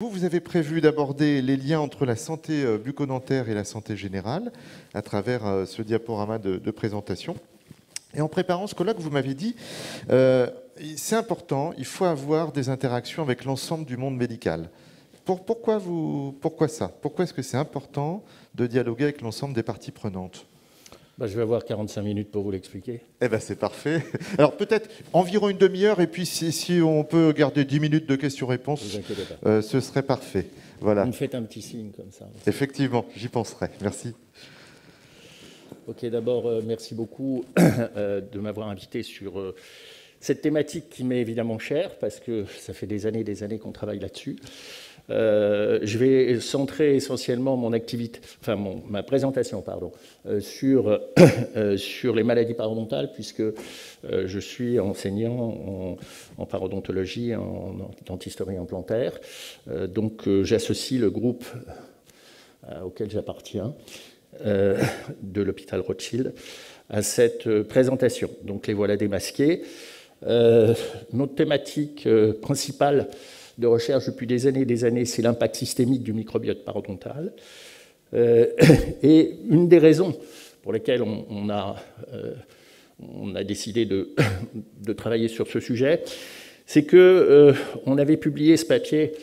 Vous avez prévu d'aborder les liens entre la santé bucco-dentaire et la santé générale à travers ce diaporama de présentation. Et en préparant ce colloque, vous m'avez dit, c'est important, il faut avoir des interactions avec l'ensemble du monde médical. Pourquoi ça? Pourquoi est-ce que c'est important de dialoguer avec l'ensemble des parties prenantes? Je vais avoir 45 minutes pour vous l'expliquer. Eh bien, c'est parfait. Alors, peut-être environ une demi-heure, et puis si on peut garder 10 minutes de questions-réponses, ce serait parfait. Voilà. Vous me faites un petit signe comme ça. Effectivement, j'y penserai. Merci. Ok, d'abord, merci beaucoup de m'avoir invité sur cette thématique qui m'est évidemment chère, parce que ça fait des années qu'on travaille là-dessus. Je vais centrer essentiellement mon activité, ma présentation, sur les maladies parodontales, puisque je suis enseignant en parodontologie, en dentisterie implantaire. Donc, j'associe le groupe auquel j'appartiens de l'hôpital Rothschild à cette présentation. Donc, les voilà démasqués. Notre thématique principale de recherche depuis des années, c'est l'impact systémique du microbiote parodontal. Et une des raisons pour lesquelles on a décidé de travailler sur ce sujet, c'est qu'on avait publié ce papier,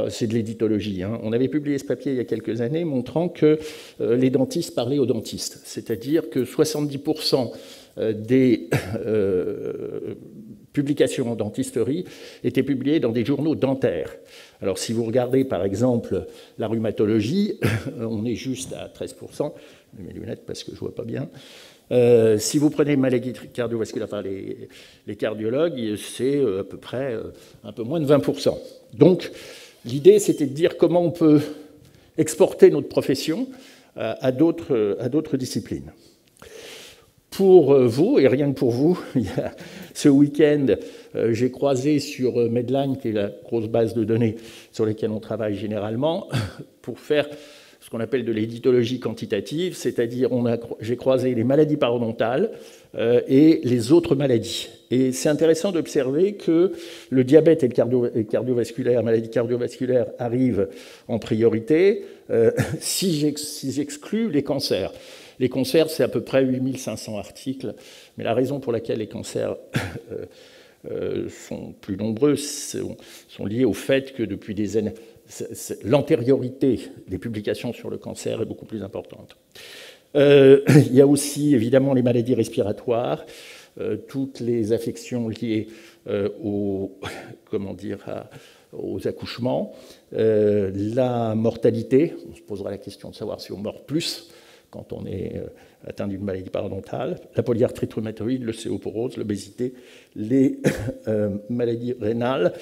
c'est de l'éditologie, on avait publié ce papier il y a quelques années montrant que les dentistes parlaient aux dentistes, c'est-à-dire que 70% des publications en dentisterie étaient publiées dans des journaux dentaires. Alors si vous regardez par exemple la rhumatologie, on est juste à 13%, je mets mes lunettes parce que je ne vois pas bien. Si vous prenez maladies cardiovasculaires par les cardiologues, c'est à peu près un peu moins de 20%. Donc l'idée c'était de dire comment on peut exporter notre profession à d'autres disciplines. Pour vous, et rien que pour vous, ce week-end, j'ai croisé sur Medline, qui est la grosse base de données sur laquelle on travaille généralement, pour faire ce qu'on appelle de l'éditologie quantitative, c'est-à-dire j'ai croisé les maladies parodontales et les autres maladies. Et c'est intéressant d'observer que le diabète et le cardiovasculaire, maladie cardiovasculaire arrivent en priorité si j'exclus les cancers. Les cancers, c'est à peu près 8500 articles, mais la raison pour laquelle les cancers sont plus nombreux sont liés au fait que depuis des années, l'antériorité des publications sur le cancer est beaucoup plus importante. Il y a aussi évidemment les maladies respiratoires, toutes les affections liées aux accouchements, la mortalité, on se posera la question de savoir si on meurt plus quand on est atteint d'une maladie parodontale, la polyarthrite rhumatoïde, l'ostéoporose, l'obésité, les maladies rénales.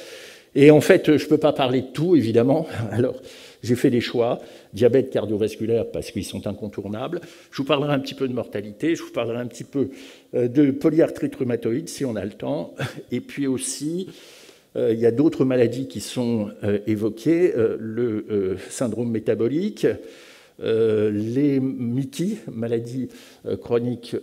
Et en fait, je ne peux pas parler de tout, évidemment. Alors, j'ai fait des choix. Diabète cardiovasculaire, parce qu'ils sont incontournables. Je vous parlerai un petit peu de mortalité. Je vous parlerai un petit peu de polyarthrite rhumatoïde, si on a le temps. Et puis aussi, il y a d'autres maladies qui sont évoquées. Le syndrome métabolique, les MICI, maladies chroniques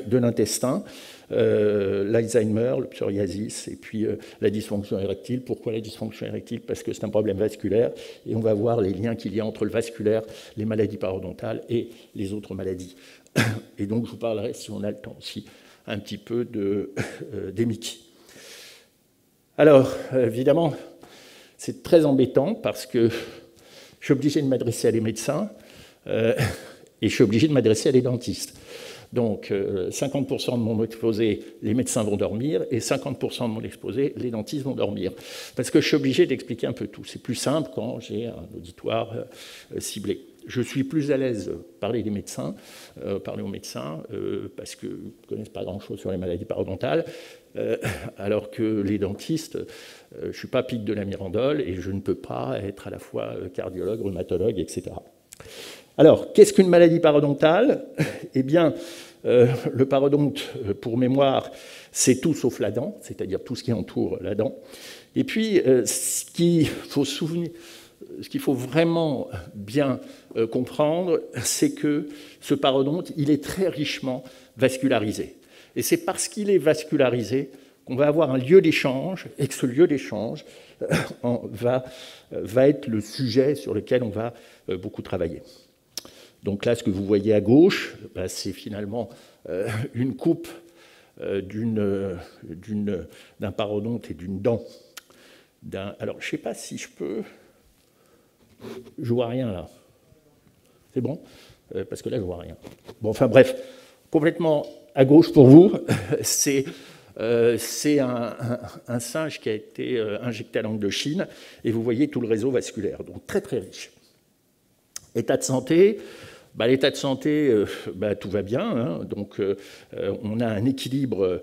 de l'intestin, l'Alzheimer, le psoriasis, et puis la dysfonction érectile. Pourquoi la dysfonction érectile? Parce que c'est un problème vasculaire, et on va voir les liens qu'il y a entre le vasculaire, les maladies parodontales et les autres maladies. Et donc je vous parlerai, si on a le temps aussi, un petit peu des MICI. Alors, évidemment, c'est très embêtant parce que je suis obligé de m'adresser à des médecins, et je suis obligé de m'adresser à des dentistes. Donc 50% de mon exposé, les médecins vont dormir, et 50% de mon exposé, les dentistes vont dormir. Parce que je suis obligé d'expliquer un peu tout. C'est plus simple quand j'ai un auditoire ciblé. Je suis plus à l'aise parler aux médecins, parce qu'ils ne connaissent pas grand-chose sur les maladies parodontales, alors que les dentistes, je ne suis pas Pic de la Mirandole, et je ne peux pas être à la fois cardiologue, rhumatologue, etc. Alors, qu'est-ce qu'une maladie parodontale? Eh bien, le parodonte, pour mémoire, c'est tout sauf la dent, c'est-à-dire tout ce qui entoure la dent. Et puis, ce qu'il faut vraiment bien comprendre, c'est que ce parodonte, il est très richement vascularisé. Et c'est parce qu'il est vascularisé qu'on va avoir un lieu d'échange et que ce lieu d'échange va être le sujet sur lequel on va beaucoup travailler. Donc là, ce que vous voyez à gauche, c'est finalement une coupe d'un parodonte et d'une dent. Alors, je ne sais pas si je peux... Je vois rien là. C'est bon? Parce que là, je vois rien. Bon, enfin bref, complètement à gauche pour vous, c'est un singe qui a été injecté à langue de Chine, et vous voyez tout le réseau vasculaire, donc très très riche. État de santé, l'état de santé, tout va bien, hein, donc on a un équilibre,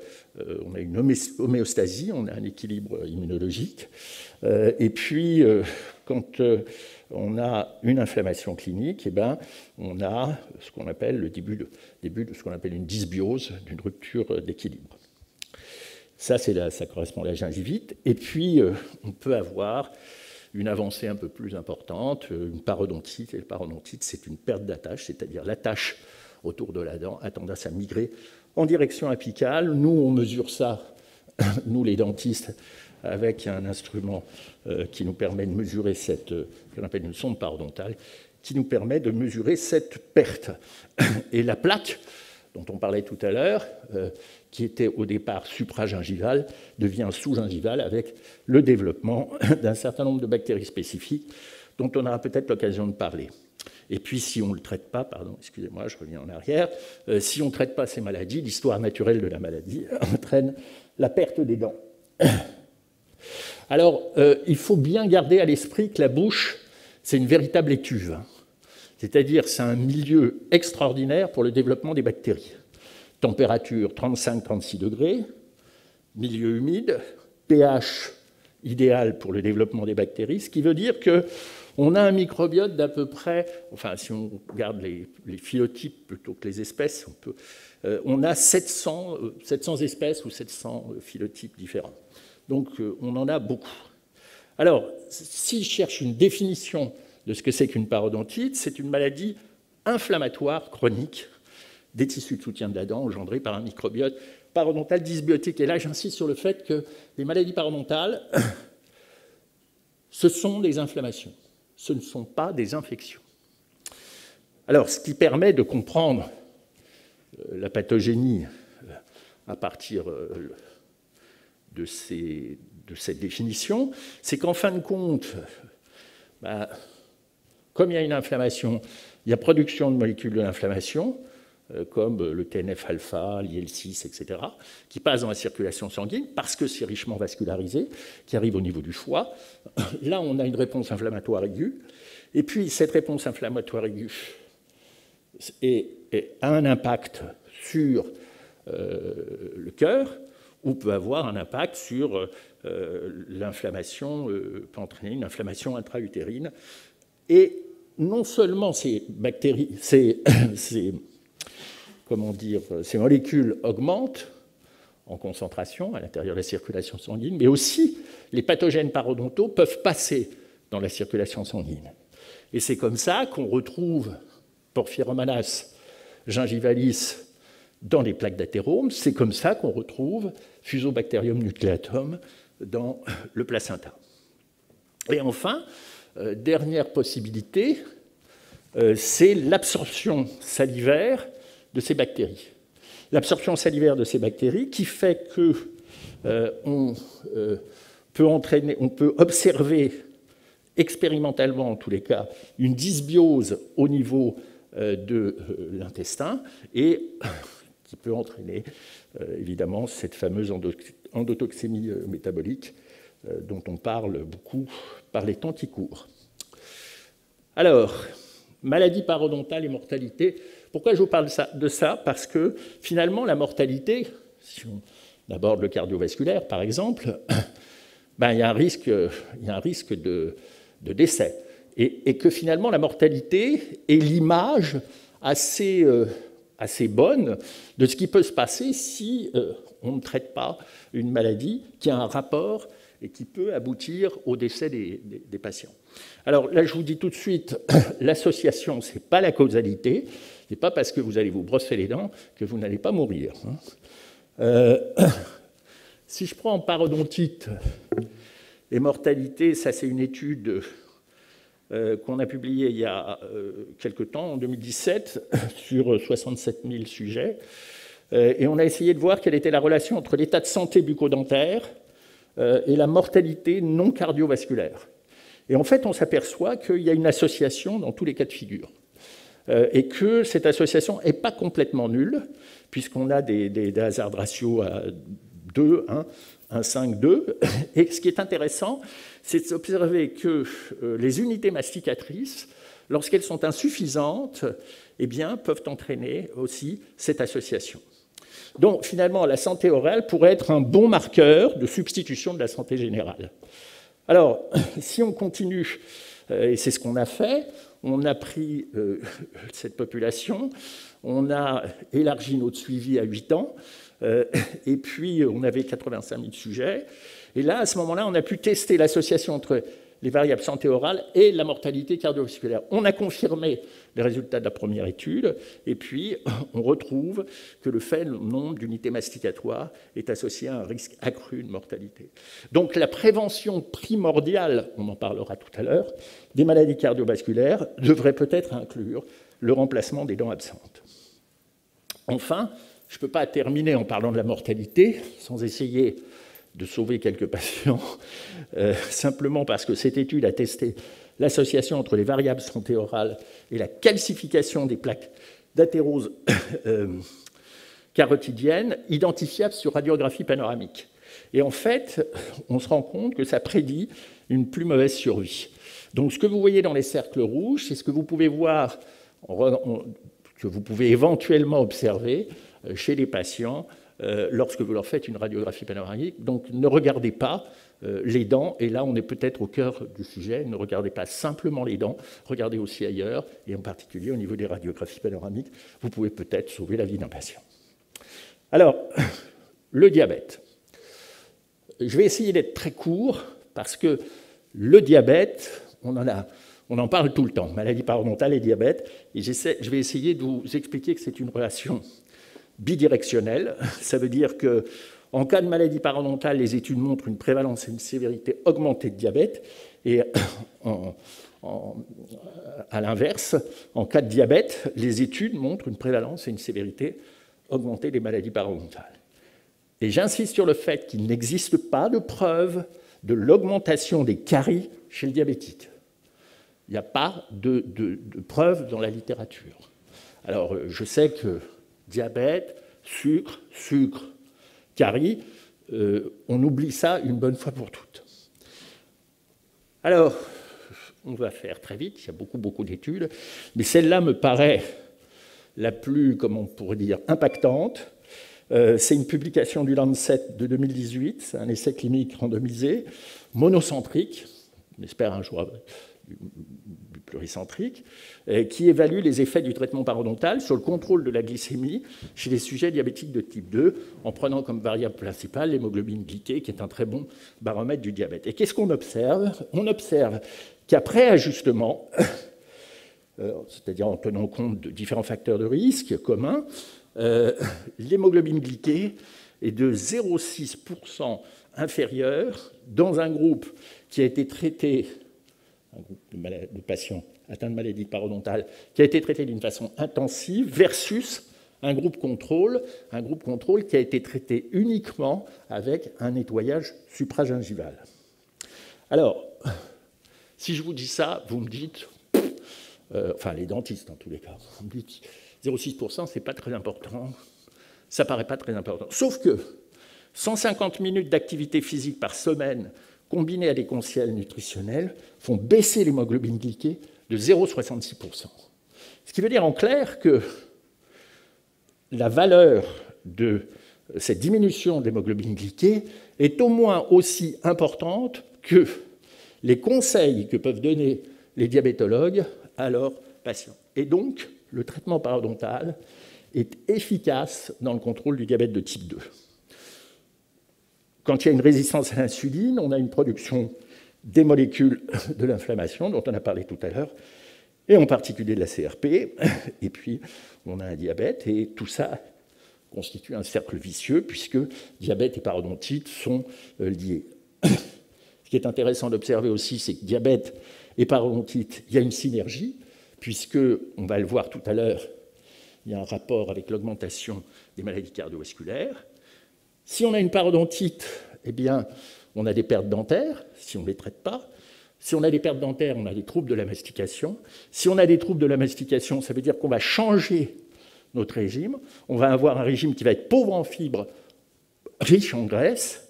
on a une homéostasie, on a un équilibre immunologique, et puis quand on a une inflammation clinique, on a ce qu'on appelle le début de ce qu'on appelle une dysbiose, d'une rupture d'équilibre. Ça correspond à la gingivite. Et puis, on peut avoir une avancée un peu plus importante, une parodontite. Et la parodontite, c'est une perte d'attache, c'est-à-dire l'attache autour de la dent a tendance à migrer en direction apicale. Nous, on mesure ça, nous les dentistes, avec un instrument qui nous permet de mesurer qu'on appelle une sonde parodontale, qui nous permet de mesurer cette perte. Et la plaque, dont on parlait tout à l'heure, qui était au départ supragingivale, devient sous-gingivale avec le développement d'un certain nombre de bactéries spécifiques dont on aura peut-être l'occasion de parler. Et puis, si on ne le traite pas, excusez-moi, je reviens en arrière, si on ne traite pas ces maladies, l'histoire naturelle de la maladie entraîne la perte des dents. Alors, il faut bien garder à l'esprit que la bouche, c'est une véritable étuve. C'est-à-dire, c'est un milieu extraordinaire pour le développement des bactéries. Température 35-36 degrés, milieu humide, pH idéal pour le développement des bactéries, ce qui veut dire qu'on a un microbiote d'à peu près, enfin si on regarde les phylotypes plutôt que les espèces, on a 700 espèces ou 700 phylotypes différents. Donc on en a beaucoup. Alors, si je cherche une définition de ce que c'est qu'une parodontite, c'est une maladie inflammatoire chronique des tissus de soutien de la dent engendrés par un microbiote parodontal dysbiotique. Et là, j'insiste sur le fait que les maladies parodontales, ce sont des inflammations, ce ne sont pas des infections. Alors, ce qui permet de comprendre la pathogénie à partir de cette définition, c'est qu'en fin de compte, comme il y a une inflammation, il y a production de molécules de l'inflammation, comme le TNF-alpha, l'IL-6, etc., qui passent dans la circulation sanguine parce que c'est richement vascularisé, qui arrive au niveau du foie. Là, on a une réponse inflammatoire aiguë. Et puis, cette réponse inflammatoire aiguë a un impact sur le cœur ou peut avoir un impact sur l'inflammation, peut entraîner une inflammation intra-utérine. Et non seulement ces bactéries, ces molécules augmentent en concentration à l'intérieur de la circulation sanguine, mais aussi les pathogènes parodontaux peuvent passer dans la circulation sanguine. Et c'est comme ça qu'on retrouve Porphyromanas gingivalis dans les plaques d'athérome, c'est comme ça qu'on retrouve Fusobacterium nucleatum dans le placenta. Et enfin, dernière possibilité, c'est l'absorption salivaire de ces bactéries. L'absorption salivaire de ces bactéries qui fait qu'on peut observer expérimentalement, en tous les cas, une dysbiose au niveau de l'intestin et qui peut entraîner évidemment cette fameuse endotoxémie métabolique dont on parle beaucoup par les temps qui courent. Alors, maladie parodontale et mortalité. Pourquoi je vous parle de ça? Parce que finalement, la mortalité, si on aborde le cardiovasculaire par exemple, il y a un risque de décès. Et que finalement, la mortalité est l'image assez bonne de ce qui peut se passer si on ne traite pas une maladie qui a un rapport et qui peut aboutir au décès des patients. Alors là, je vous dis tout de suite, l'association, ce n'est pas la causalité, ce n'est pas parce que vous allez vous brosser les dents que vous n'allez pas mourir. Si je prends parodontite et mortalité, ça c'est une étude qu'on a publiée il y a quelque temps, en 2017, sur 67 000 sujets. Et on a essayé de voir quelle était la relation entre l'état de santé bucco-dentaire et la mortalité non cardiovasculaire. Et en fait, on s'aperçoit qu'il y a une association dans tous les cas de figure. Et que cette association n'est pas complètement nulle, puisqu'on a des hazard ratios à 2, 1, 5, 2. Et ce qui est intéressant, c'est d'observer que les unités masticatrices, lorsqu'elles sont insuffisantes, eh bien, peuvent entraîner aussi cette association. Donc, finalement, la santé orale pourrait être un bon marqueur de substitution de la santé générale. Alors, si on continue, et c'est ce qu'on a fait, on a pris cette population, on a élargi notre suivi à 8 ans, et puis on avait 85 000 sujets. Et là, à ce moment-là, on a pu tester l'association entre les variables santé orale et la mortalité cardiovasculaire. On a confirmé les résultats de la première étude, et puis on retrouve que le faible nombre d'unités masticatoires est associé à un risque accru de mortalité. Donc la prévention primordiale, on en parlera tout à l'heure, des maladies cardiovasculaires devrait peut-être inclure le remplacement des dents absentes. Enfin, je ne peux pas terminer en parlant de la mortalité sans essayer de sauver quelques patients, simplement parce que cette étude a testé l'association entre les variables santé orale et la calcification des plaques d'athérose carotidienne identifiables sur radiographie panoramique. Et en fait, on se rend compte que ça prédit une plus mauvaise survie. Donc ce que vous voyez dans les cercles rouges, c'est ce que vous pouvez voir, que vous pouvez éventuellement observer chez les patients lorsque vous leur faites une radiographie panoramique. Donc ne regardez pas les dents, et là on est peut-être au cœur du sujet, ne regardez pas simplement les dents, regardez aussi ailleurs, et en particulier au niveau des radiographies panoramiques, vous pouvez peut-être sauver la vie d'un patient. Alors, le diabète. Je vais essayer d'être très court, parce que le diabète, on en parle tout le temps, maladie parodontale et diabète, et je vais essayer de vous expliquer que c'est une relation bidirectionnelle. Ça veut dire qu'en cas de maladie parodontale, les études montrent une prévalence et une sévérité augmentée de diabète, et à l'inverse, en cas de diabète, les études montrent une prévalence et une sévérité augmentée des maladies parodontales. Et j'insiste sur le fait qu'il n'existe pas de preuve de l'augmentation des caries chez le diabétique. Il n'y a pas de preuve dans la littérature. Alors, je sais que diabète, sucre, caries, on oublie ça une bonne fois pour toutes. Alors, on va faire très vite, il y a beaucoup d'études, mais celle-là me paraît la plus, comment on pourrait dire, impactante. C'est une publication du Lancet de 2018, c'est un essai clinique randomisé, monocentrique, on espère un jour du pluricentrique, qui évalue les effets du traitement parodontal sur le contrôle de la glycémie chez les sujets diabétiques de type 2, en prenant comme variable principale l'hémoglobine glyquée, qui est un très bon baromètre du diabète. Et qu'est-ce qu'on observe? On observe qu'après ajustement, c'est-à-dire en tenant compte de différents facteurs de risque communs, l'hémoglobine glyquée est de 0,6% inférieure dans un groupe qui a été traité, un groupe de patients atteints de maladie parodontale, qui a été traité d'une façon intensive, versus un groupe contrôle qui a été traité uniquement avec un nettoyage supragingival. Alors, si je vous dis ça, vous me dites, enfin les dentistes en tous les cas, vous me dites 0,6%, c'est pas très important, ça paraît pas très important. Sauf que 150 minutes d'activité physique par semaine combinées à des conseils nutritionnels font baisser l'hémoglobine glyquée de 0,66%. Ce qui veut dire en clair que la valeur de cette diminution de l'hémoglobine glyquée est au moins aussi importante que les conseils que peuvent donner les diabétologues à leurs patients. Et donc, le traitement parodontal est efficace dans le contrôle du diabète de type 2. Quand il y a une résistance à l'insuline, on a une production des molécules de l'inflammation, dont on a parlé tout à l'heure, et en particulier de la CRP, et puis on a un diabète, et tout ça constitue un cercle vicieux, puisque diabète et parodontite sont liés. Ce qui est intéressant d'observer aussi, c'est que diabète et parodontite, il y a une synergie, puisque, on va le voir tout à l'heure, il y a un rapport avec l'augmentation des maladies cardiovasculaires. Si on a une parodontite, eh bien, on a des pertes dentaires, si on ne les traite pas. Si on a des pertes dentaires, on a des troubles de la mastication. Si on a des troubles de la mastication, ça veut dire qu'on va changer notre régime. On va avoir un régime qui va être pauvre en fibres, riche en graisse.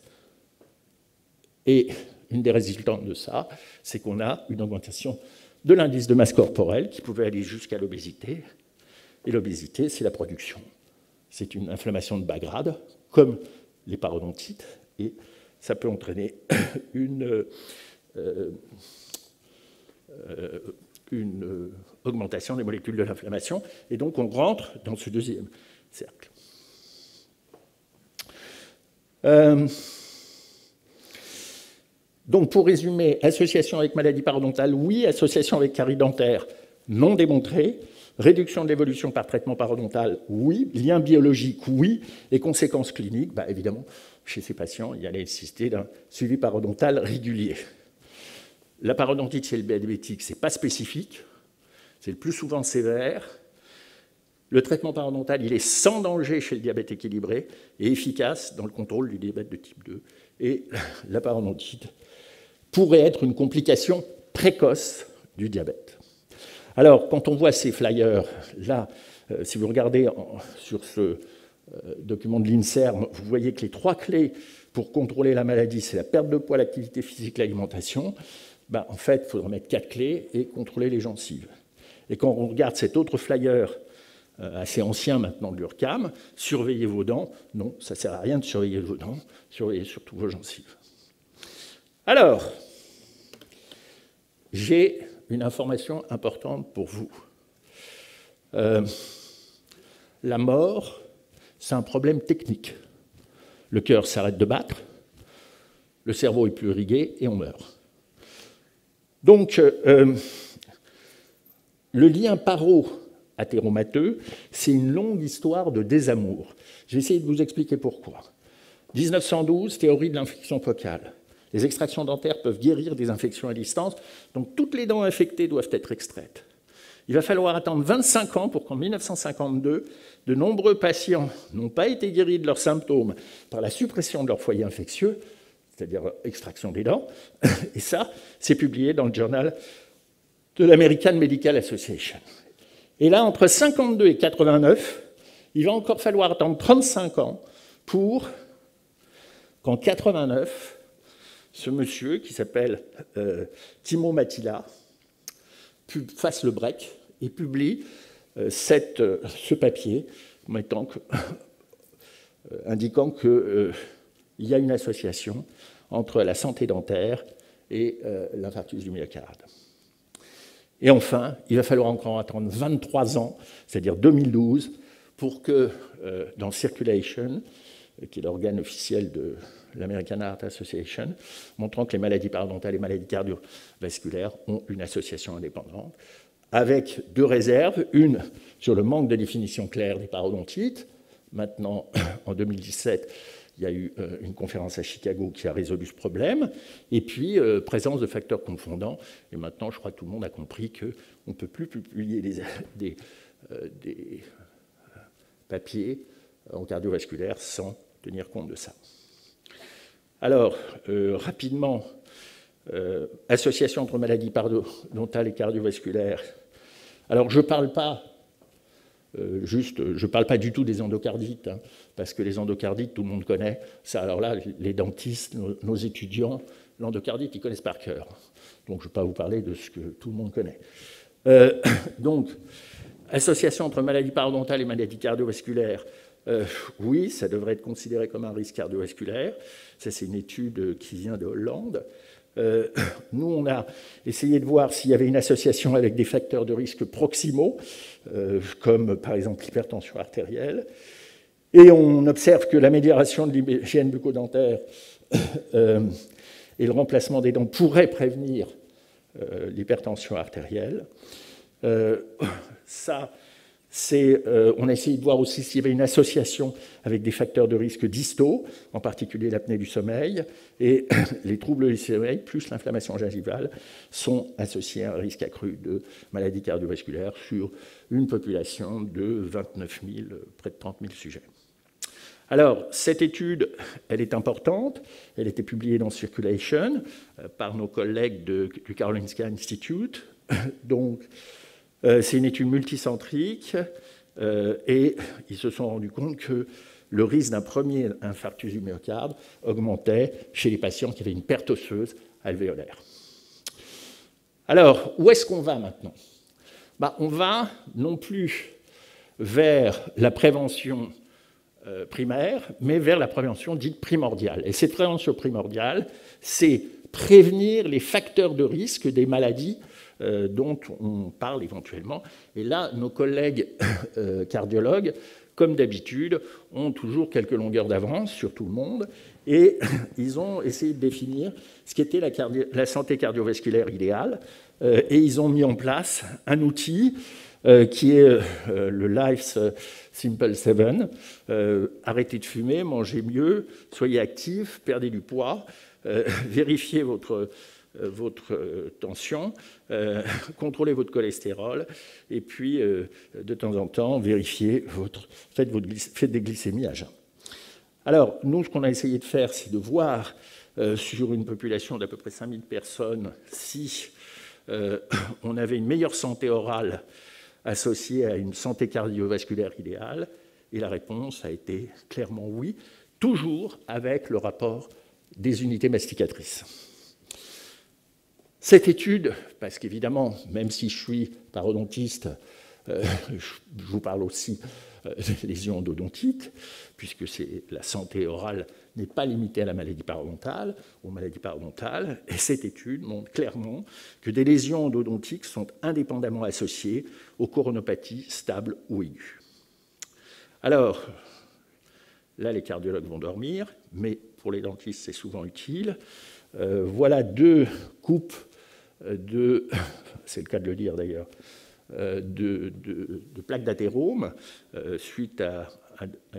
Et une des résultantes de ça, c'est qu'on a une augmentation de l'indice de masse corporelle qui pouvait aller jusqu'à l'obésité. Et l'obésité, c'est la production. C'est une inflammation de bas grade, comme les parodontites, et ça peut entraîner une augmentation des molécules de l'inflammation, et donc on rentre dans ce deuxième cercle. Donc pour résumer, association avec maladie parodontale, oui, association avec carie dentaire, non démontrée, réduction de l'évolution par traitement parodontal, oui, lien biologique, oui, et conséquences cliniques, bah, évidemment, chez ces patients, il y a la nécessité d'un suivi parodontal régulier. La parodontite chez le diabétique, ce n'est pas spécifique, c'est le plus souvent sévère. Le traitement parodontal, il est sans danger chez le diabète équilibré et efficace dans le contrôle du diabète de type 2. Et la parodontite pourrait être une complication précoce du diabète. Alors, quand on voit ces flyers, là, si vous regardez sur ce document de l'INSERM, vous voyez que les 3 clés pour contrôler la maladie, c'est la perte de poids, l'activité physique, l'alimentation. Ben, en fait, il faudra mettre 4 clés et contrôler les gencives. Et quand on regarde cet autre flyer, assez ancien maintenant de l'URCAM, surveillez vos dents. Non, ça ne sert à rien de surveiller vos dents, surveillez surtout vos gencives. Alors, j'ai une information importante pour vous. La mort, c'est un problème technique. Le cœur s'arrête de battre, le cerveau est plus irrigué et on meurt. Donc, le lien paro-athéromateux, c'est une longue histoire de désamour. Je vais essayer de vous expliquer pourquoi. 1912, théorie de l'infection focale. Les extractions dentaires peuvent guérir des infections à distance, donc toutes les dents infectées doivent être extraites. Il va falloir attendre 25 ans pour qu'en 1952, de nombreux patients n'ont pas été guéris de leurs symptômes par la suppression de leur foyer infectieux, c'est-à-dire extraction des dents, et ça, c'est publié dans le journal de l'American Medical Association. Et là, entre 52 et 89, il va encore falloir attendre 35 ans pour qu'en 89, ce monsieur qui s'appelle Timo Mattila fasse le break et publie ce papier indiquant qu'il y a une association entre la santé dentaire et l'infarctus du myocarde. Et enfin, il va falloir encore attendre 23 ans, c'est-à-dire 2012, pour que dans Circulation, qui est l'organe officiel de l'American Heart Association, montrant que les maladies parodontales et les maladies cardiovasculaires ont une association indépendante, avec 2 réserves, une sur le manque de définition claire des parodontites. Maintenant, en 2017, il y a eu une conférence à Chicago qui a résolu ce problème, et puis présence de facteurs confondants. Et maintenant, je crois que tout le monde a compris qu'on ne peut plus publier des papiers en cardiovasculaire sans tenir compte de ça. Alors, rapidement, association entre maladies parodontales et cardiovasculaires. Alors, je ne parle pas je parle pas du tout des endocardites, hein, parce que les endocardites, tout le monde connaît. Ça, alors là, les dentistes, nos étudiants, l'endocardite, ils connaissent par cœur. Donc, je ne vais pas vous parler de ce que tout le monde connaît. Donc, association entre maladies parodontales et maladies cardiovasculaires. Oui, ça devrait être considéré comme un risque cardiovasculaire. Ça, c'est une étude qui vient de Hollande. Nous, on a essayé de voir s'il y avait une association avec des facteurs de risque proximaux, comme par exemple l'hypertension artérielle. Et on observe que l'amélioration de l'hygiène bucco-dentaire et le remplacement des dents pourraient prévenir l'hypertension artérielle. Ça, On a essayé de voir aussi s'il y avait une association avec des facteurs de risque distaux, en particulier l'apnée du sommeil, et les troubles du sommeil plus l'inflammation gingivale sont associés à un risque accru de maladies cardiovasculaires sur une population de 29 000, près de 30 000 sujets. Alors, cette étude, elle est importante, elle a été publiée dans Circulation par nos collègues du Karolinska Institute, donc c'est une étude multicentrique et ils se sont rendus compte que le risque d'un premier infarctus du myocarde augmentait chez les patients qui avaient une perte osseuse alvéolaire. Alors, où est-ce qu'on va maintenant? On va non plus vers la prévention primaire, mais vers la prévention dite primordiale. Et cette prévention primordiale, c'est prévenir les facteurs de risque des maladies dont on parle éventuellement. Et là, nos collègues cardiologues, comme d'habitude, ont toujours quelques longueurs d'avance sur tout le monde, et ils ont essayé de définir ce qu'était la santé cardiovasculaire idéale, et ils ont mis en place un outil qui est le Life's Simple 7. Arrêtez de fumer, mangez mieux, soyez actifs, perdez du poids, vérifiez votre tension, contrôlez votre cholestérol, et puis de temps en temps, faites des glycémies à jeun. Alors, nous, ce qu'on a essayé de faire, c'est de voir sur une population d'à peu près 5000 personnes si on avait une meilleure santé orale associée à une santé cardiovasculaire idéale, et la réponse a été clairement oui, toujours avec le rapport des unités masticatrices. Cette étude, parce qu'évidemment, même si je suis parodontiste, je vous parle aussi des lésions endodontiques, puisque la santé orale n'est pas limitée à la maladie parodontale, aux maladies parodontales, et cette étude montre clairement que des lésions endodontiques sont indépendamment associées aux coronopathies stables ou aiguës. Alors, là, les cardiologues vont dormir, mais pour les dentistes, c'est souvent utile. Voilà deux coupes c'est le cas de le dire d'ailleurs, de plaques d'athérome suite à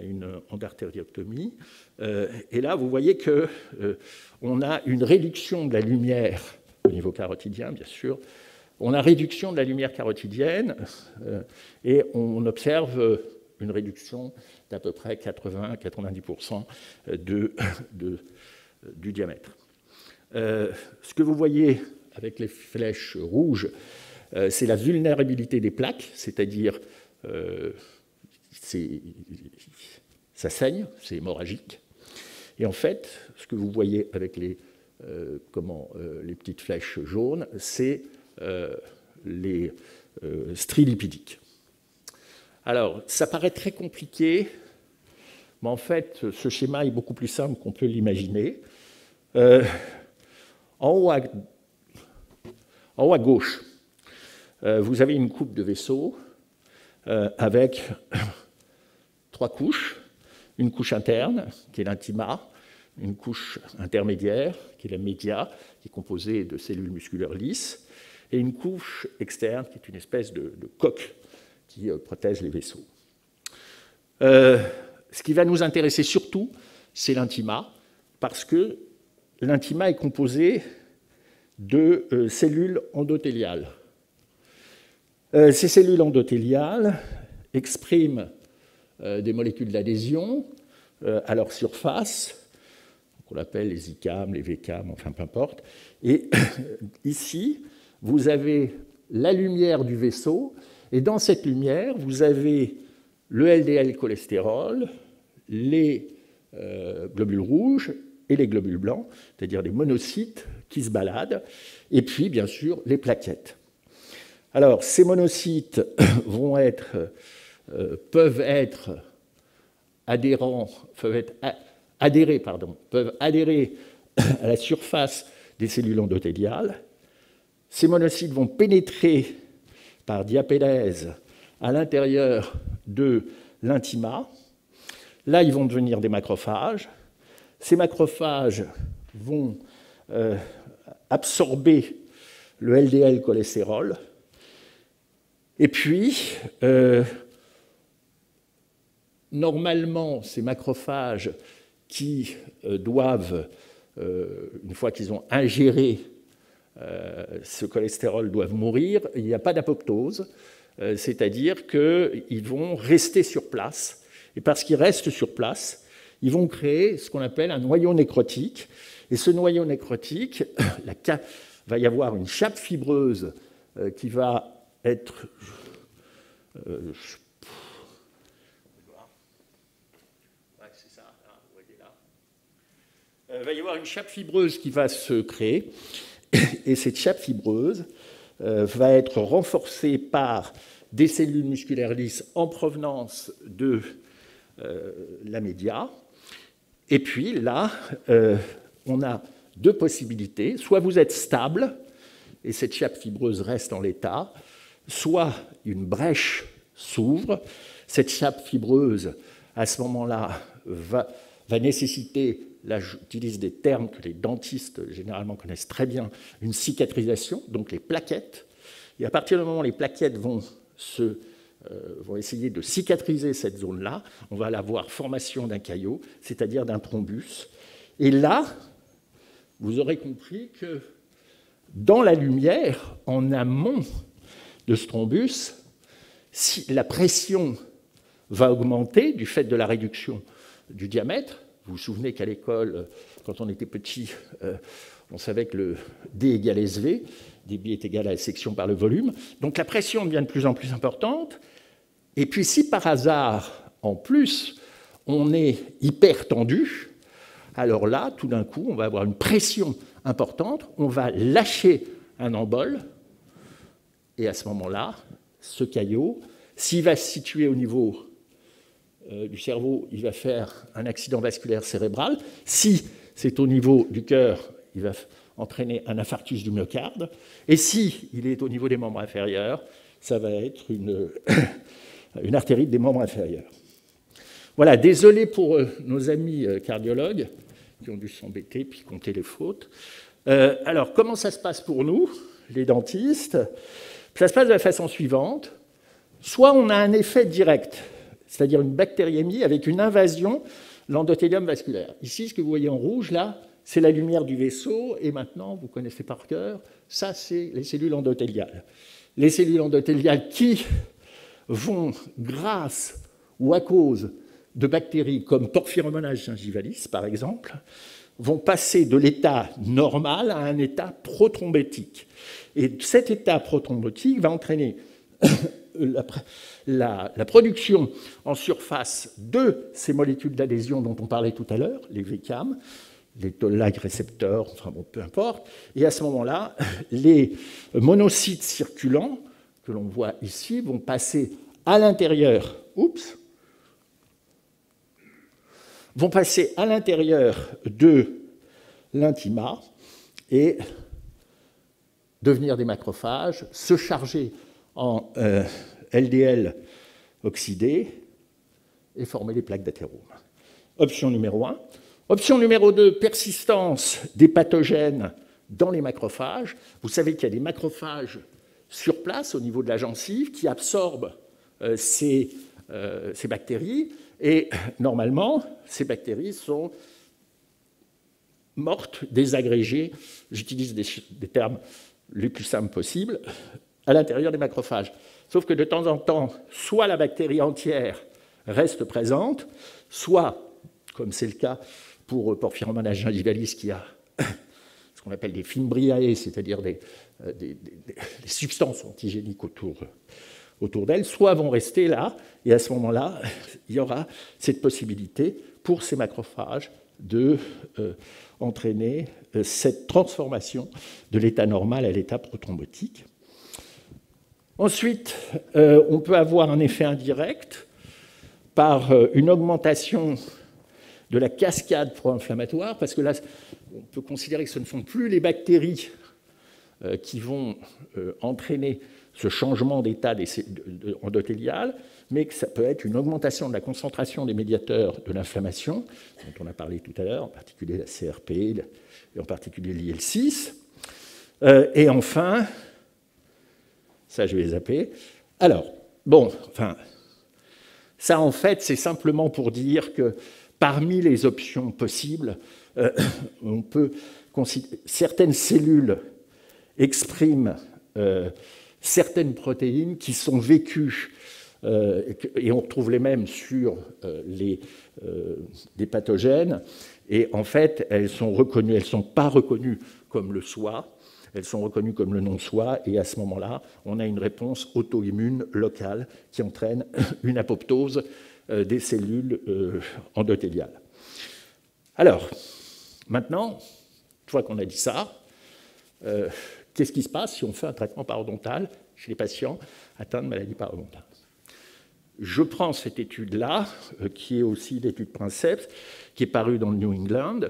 une endartérectomie. Et là, vous voyez qu'on a une réduction de la lumière au niveau carotidien, bien sûr. On a réduction de la lumière carotidienne et on observe une réduction d'à peu près 80-90% du diamètre. Ce que vous voyez avec les flèches rouges, c'est la vulnérabilité des plaques, c'est-à-dire ça saigne, c'est hémorragique. Et en fait, ce que vous voyez avec les petites flèches jaunes, c'est les stries lipidiques. Alors, ça paraît très compliqué, mais en fait, ce schéma est beaucoup plus simple qu'on peut l'imaginer. En haut à gauche, vous avez une coupe de vaisseau avec 3 couches. Une couche interne, qui est l'intima, une couche intermédiaire, qui est la média, qui est composée de cellules musculaires lisses, et une couche externe, qui est une espèce de coque qui protège les vaisseaux. Ce qui va nous intéresser surtout, c'est l'intima, parce que l'intima est composé de cellules endothéliales. Ces cellules endothéliales expriment des molécules d'adhésion à leur surface, qu'on appelle les ICAM, les VCAM, enfin peu importe. Et ici, vous avez la lumière du vaisseau, et dans cette lumière, vous avez le LDL cholestérol, les globules rouges et les globules blancs, c'est-à-dire des monocytes qui se baladent, et puis, bien sûr, les plaquettes. Alors, ces monocytes peuvent adhérer à la surface des cellules endothéliales. Ces monocytes vont pénétrer par diapélèse à l'intérieur de l'intima. Là, ils vont devenir des macrophages. Ces macrophages vont absorber le LDL cholestérol. Et puis, normalement, ces macrophages qui doivent, une fois qu'ils ont ingéré ce cholestérol, doivent mourir, il n'y a pas d'apoptose, c'est-à-dire qu'ils vont rester sur place. Et parce qu'ils restent sur place, ils vont créer ce qu'on appelle un noyau nécrotique. Et ce noyau nécrotique, va y avoir une chape fibreuse qui va être... va y avoir une chape fibreuse qui va se créer, et cette chape fibreuse va être renforcée par des cellules musculaires lisses en provenance de la média. Et puis là, on a deux possibilités. Soit vous êtes stable, et cette chape fibreuse reste en l'état, soit une brèche s'ouvre. Cette chape fibreuse, à ce moment-là, va nécessiter, là j'utilise des termes que les dentistes généralement connaissent très bien, une cicatrisation, donc les plaquettes. Et à partir du moment où les plaquettes vont essayer de cicatriser cette zone-là, on va avoir formation d'un caillot, c'est-à-dire d'un thrombus. Et là, vous aurez compris que dans la lumière, en amont de ce thrombus, si la pression va augmenter du fait de la réduction du diamètre. Vous vous souvenez qu'à l'école, quand on était petit, on savait que le D égale SV, débit est égal à la section par le volume. Donc la pression devient de plus en plus importante. Et puis si par hasard, en plus, on est hyper tendu, alors là, tout d'un coup, on va avoir une pression importante, on va lâcher un embole, et à ce moment-là, ce caillot, s'il va se situer au niveau du cerveau, il va faire un accident vasculaire cérébral. Si c'est au niveau du cœur, il va entraîner un infarctus du myocarde. Et si il est au niveau des membres inférieurs, ça va être une artérite des membres inférieurs. Voilà, désolé pour nos amis cardiologues qui ont dû s'embêter puis compter les fautes. Alors, comment ça se passe pour nous, les dentistes? Ça se passe de la façon suivante. Soit on a un effet direct, c'est-à-dire une bactériémie avec une invasion de l'endothélium vasculaire. Ici, ce que vous voyez en rouge, là, c'est la lumière du vaisseau, et maintenant, vous connaissez par cœur, ça, c'est les cellules endothéliales. Les cellules endothéliales qui vont, grâce ou à cause de bactéries comme Porphyromonas gingivalis, par exemple, vont passer de l'état normal à un état prothrombotique. Et cet état prothrombotique va entraîner la production en surface de ces molécules d'adhésion dont on parlait tout à l'heure, les VCAM, les toll-like récepteurs, enfin bon, peu importe. Et à ce moment-là, les monocytes circulants, que l'on voit ici, vont passer à l'intérieur, de l'intima et devenir des macrophages, se charger en LDL oxydé et former les plaques d'athérome. Option numéro 1. Option numéro 2, persistance des pathogènes dans les macrophages. Vous savez qu'il y a des macrophages sur place au niveau de la gencive qui absorbent ces bactéries et normalement, ces bactéries sont mortes, désagrégées, j'utilise des termes les plus simples possibles, à l'intérieur des macrophages. Sauf que de temps en temps, soit la bactérie entière reste présente, soit, comme c'est le cas pour Porphyromonas gingivalis, qui a ce qu'on appelle des fimbriae, c'est-à-dire des substances antigéniques autour d'elle, soit vont rester là, et à ce moment-là, il y aura cette possibilité pour ces macrophages d'entraîner cette transformation de l'état normal à l'état prothrombotique. Ensuite, on peut avoir un effet indirect par une augmentation de la cascade pro-inflammatoire, parce que là, on peut considérer que ce ne sont plus les bactéries qui vont entraîner ce changement d'état endothélial, mais que ça peut être une augmentation de la concentration des médiateurs de l'inflammation, dont on a parlé tout à l'heure, en particulier la CRP, et en particulier l'IL-6. Et enfin, ça je vais zapper. Alors, bon, enfin, Ça, en fait, c'est simplement pour dire que parmi les options possibles, on peut considérer certaines cellules expriment certaines protéines qui sont vécues, et on retrouve les mêmes sur des pathogènes, et en fait, elles sont reconnues, elles ne sont pas reconnues comme le soi, elles sont reconnues comme le non-soi, et à ce moment-là, on a une réponse auto-immune locale qui entraîne une apoptose des cellules endothéliales. Alors, maintenant, une fois qu'on a dit ça, qu'est-ce qui se passe si on fait un traitement parodontal chez les patients atteints de maladie parodontale? Je prends cette étude-là, qui est aussi l'étude Princeps, qui est parue dans le New England,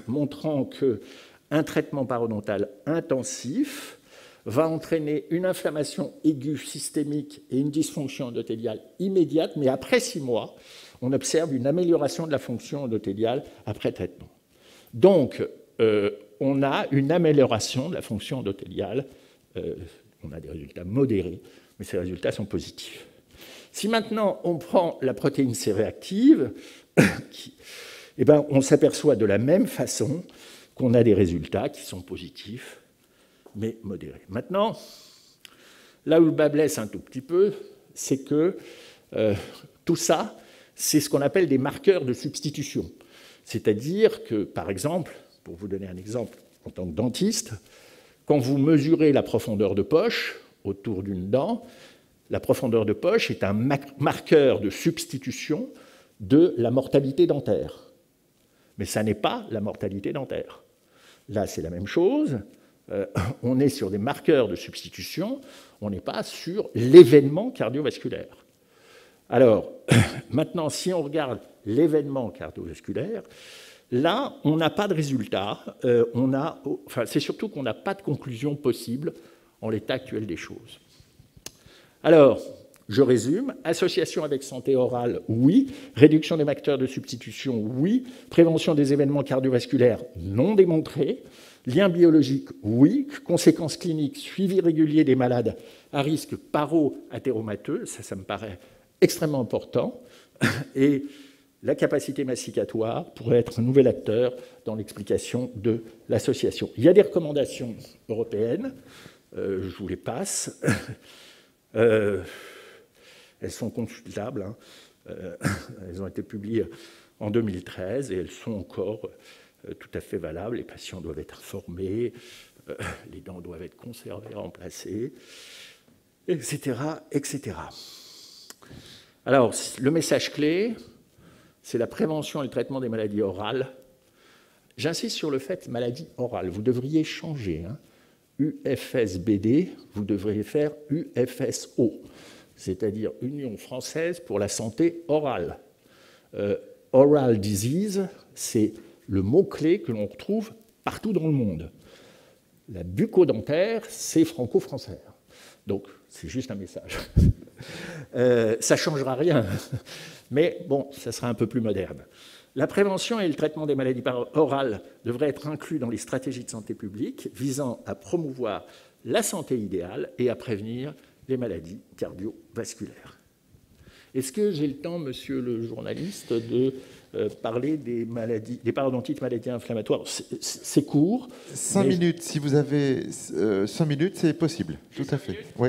montrant qu'un traitement parodontal intensif va entraîner une inflammation aiguë systémique et une dysfonction endothéliale immédiate, mais après 6 mois, on observe une amélioration de la fonction endothéliale après traitement. Donc, on a une amélioration de la fonction endothéliale, on a des résultats modérés, mais ces résultats sont positifs. Si maintenant on prend la protéine C réactive, eh ben, on s'aperçoit de la même façon qu'on a des résultats qui sont positifs, mais modérés. Maintenant, là où le bât blesse un tout petit peu, c'est que tout ça, c'est ce qu'on appelle des marqueurs de substitution. C'est-à-dire que, par exemple, pour vous donner un exemple en tant que dentiste, quand vous mesurez la profondeur de poche autour d'une dent, la profondeur de poche est un marqueur de substitution de la mortalité dentaire. Mais ça n'est pas la mortalité dentaire. Là, c'est la même chose. On est sur des marqueurs de substitution, on n'est pas sur l'événement cardiovasculaire. Alors, maintenant, si on regarde l'événement cardiovasculaire, là, on n'a pas de résultat. C'est surtout qu'on n'a pas de conclusion possible en l'état actuel des choses. Alors, je résume. Association avec santé orale, oui. Réduction des marqueurs de substitution, oui. Prévention des événements cardiovasculaires, non démontrés. Lien biologique, oui. Conséquences cliniques, suivi régulier des malades à risque paro-athéromateux, ça me paraît extrêmement important. Et la capacité masticatoire pourrait être un nouvel acteur dans l'explication de l'association. Il y a des recommandations européennes, je vous les passe. Elles sont consultables, elles ont été publiées en 2013 et elles sont encore tout à fait valables. Les patients doivent être informés, les dents doivent être conservées, remplacées, etc., etc. Alors, le message clé, c'est la prévention et le traitement des maladies orales. J'insiste sur le fait maladie orale. Vous devriez changer. UFSBD, vous devriez faire UFSO, c'est-à-dire Union française pour la santé orale. Oral disease, c'est le mot-clé que l'on retrouve partout dans le monde. La bucco-dentaire, c'est franco-français. Donc, c'est juste un message. Ça ne changera rien, mais bon, ça sera un peu plus moderne. La prévention et le traitement des maladies orales devraient être inclus dans les stratégies de santé publique visant à promouvoir la santé idéale et à prévenir les maladies cardiovasculaires. Est-ce que j'ai le temps, monsieur le journaliste, de parler des parodontites, maladies inflammatoires? C'est court. 5 minutes, si vous avez 5 minutes, c'est possible, tout à fait. Oui.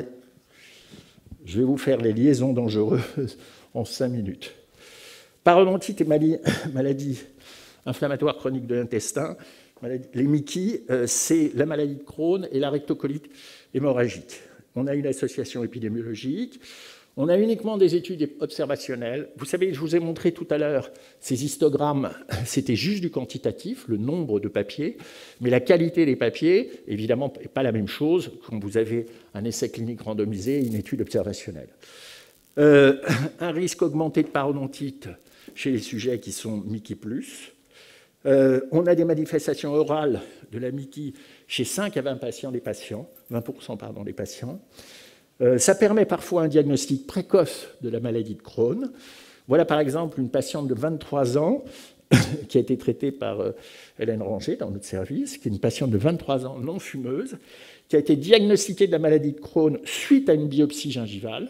Je vais vous faire les liaisons dangereuses en 5 minutes. Parodontite et maladie inflammatoire chronique de l'intestin, les MICI, c'est la maladie de Crohn et la rectocolite hémorragique. On a une association épidémiologique, on a uniquement des études observationnelles. Vous savez, je vous ai montré tout à l'heure, ces histogrammes, c'était juste du quantitatif, le nombre de papiers, mais la qualité des papiers, évidemment, n'est pas la même chose quand vous avez un essai clinique randomisé et une étude observationnelle. Un risque augmenté de parodontite chez les sujets qui sont MICI+. On a des manifestations orales de la MICI chez 5 à 20% des patients. Ça permet parfois un diagnostic précoce de la maladie de Crohn. Voilà par exemple une patiente de 23 ans qui a été traitée par Hélène Ranger dans notre service, qui est une patiente de 23 ans non fumeuse, qui a été diagnostiquée de la maladie de Crohn suite à une biopsie gingivale.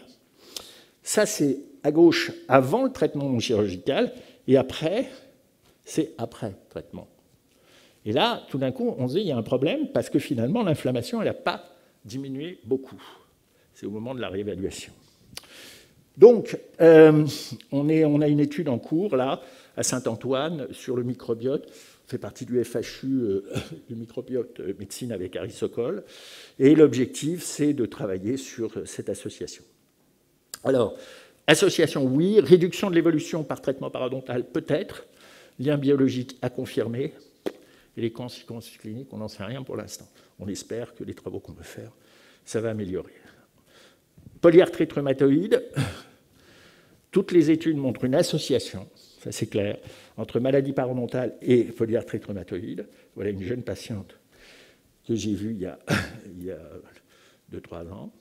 Ça, c'est à gauche, avant le traitement non chirurgical, et après, c'est après traitement. Et là, tout d'un coup, on se dit, il y a un problème, parce que finalement, l'inflammation, elle n'a pas diminué beaucoup. C'est au moment de la réévaluation. Donc, on a une étude en cours, là, à Saint-Antoine, sur le microbiote. On fait partie du FHU, du microbiote médecine avec Harry Sokol. Et l'objectif, c'est de travailler sur cette association. Alors, association, oui. Réduction de l'évolution par traitement parodontal, peut-être. Lien biologique à confirmer. Et les conséquences cliniques, on n'en sait rien pour l'instant. On espère que les travaux qu'on peut faire, ça va améliorer. Polyarthrite rhumatoïde, toutes les études montrent une association, ça c'est clair, entre maladie parodontale et polyarthrite rhumatoïde. Voilà une jeune patiente que j'ai vue il y a 2-3 ans.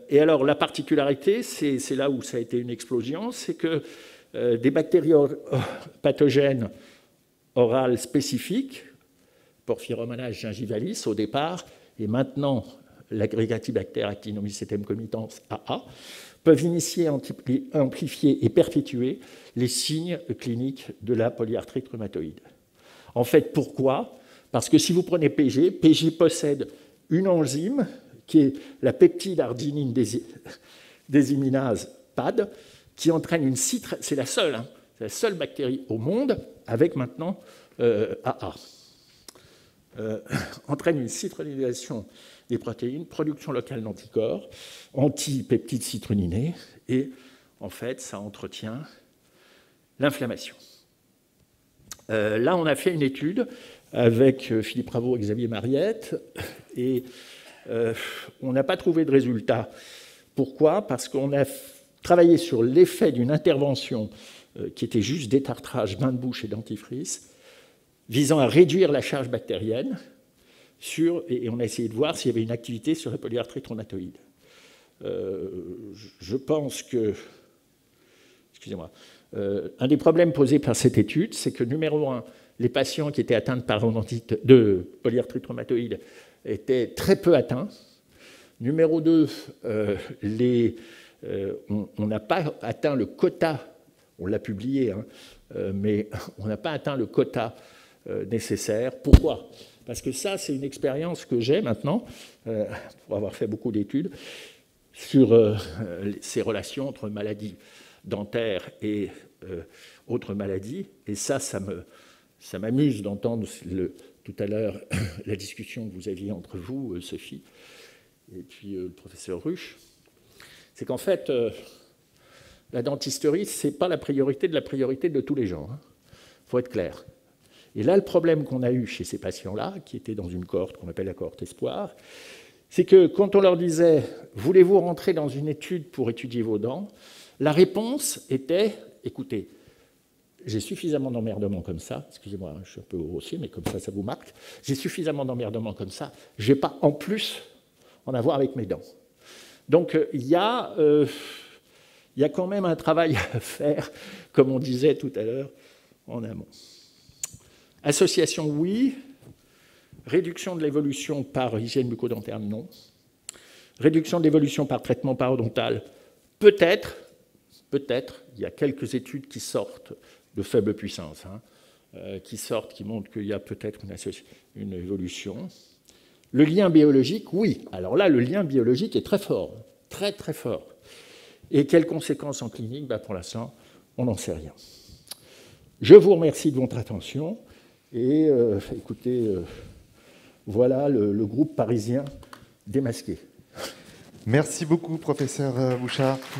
Et alors la particularité, c'est là où ça a été une explosion, c'est que des bactéries pathogènes orales spécifiques, Porphyromonas gingivalis au départ, et maintenant l'Aggregatibacter actinomycetem comitans AA, peuvent initier, amplifier et perpétuer les signes cliniques de la polyarthrite rhumatoïde. En fait, pourquoi? Parce que si vous prenez PG, PG possède une enzyme qui est la peptide arginine déséminase PAD, qui entraîne une citrate, c'est la seule bactérie au monde avec maintenant AA. Entraîne une citronisation des protéines, production locale d'anticorps, antipeptides citroninés, et en fait, ça entretient l'inflammation. Là, on a fait une étude avec Philippe Raveau et Xavier Mariette, et on n'a pas trouvé de résultat. Pourquoi? Parce qu'on a travaillé sur l'effet d'une intervention qui était juste détartrage, bain de bouche et dentifrice, visant à réduire la charge bactérienne, et on a essayé de voir s'il y avait une activité sur la polyarthrite rhumatoïde. Je pense que... Excusez-moi. Un des problèmes posés par cette étude, c'est que, numéro 1, les patients qui étaient atteints de polyarthrite rhumatoïde étaient très peu atteints. Numéro 2, on n'a pas atteint le quota, on l'a publié, hein, mais on n'a pas atteint le quota nécessaire. Pourquoi? Parce que ça, c'est une expérience que j'ai maintenant, pour avoir fait beaucoup d'études, sur ces relations entre maladies dentaires et autres maladies. Et ça m'amuse d'entendre tout à l'heure la discussion que vous aviez entre vous, Sophie, et puis le professeur Ruch. C'est qu'en fait, la dentisterie, ce n'est pas la priorité de tous les gens. Il faut être clair. Et là, le problème qu'on a eu chez ces patients-là, qui étaient dans une cohorte qu'on appelle la cohorte espoir, c'est que quand on leur disait « Voulez-vous rentrer dans une étude pour étudier vos dents ?», la réponse était « Écoutez, j'ai suffisamment d'emmerdements comme ça, excusez-moi, je suis un peu grossier, mais comme ça vous marque, j'ai suffisamment d'emmerdements comme ça, je ne vais pas en plus en avoir avec mes dents. » Donc il y a quand même un travail à faire, comme on disait tout à l'heure, en amont. Association, oui. Réduction de l'évolution par hygiène bucco-dentaire, non. Réduction de l'évolution par traitement parodontal, peut-être. Il y a quelques études qui sortent de faible puissance, qui montrent qu'il y a peut-être une évolution. Le lien biologique, oui. Alors là, le lien biologique est très fort, très très fort. Et quelles conséquences en clinique? Pour l'instant, on n'en sait rien. Je vous remercie de votre attention. Et écoutez, voilà le groupe parisien démasqué. Merci beaucoup, professeur Bouchard.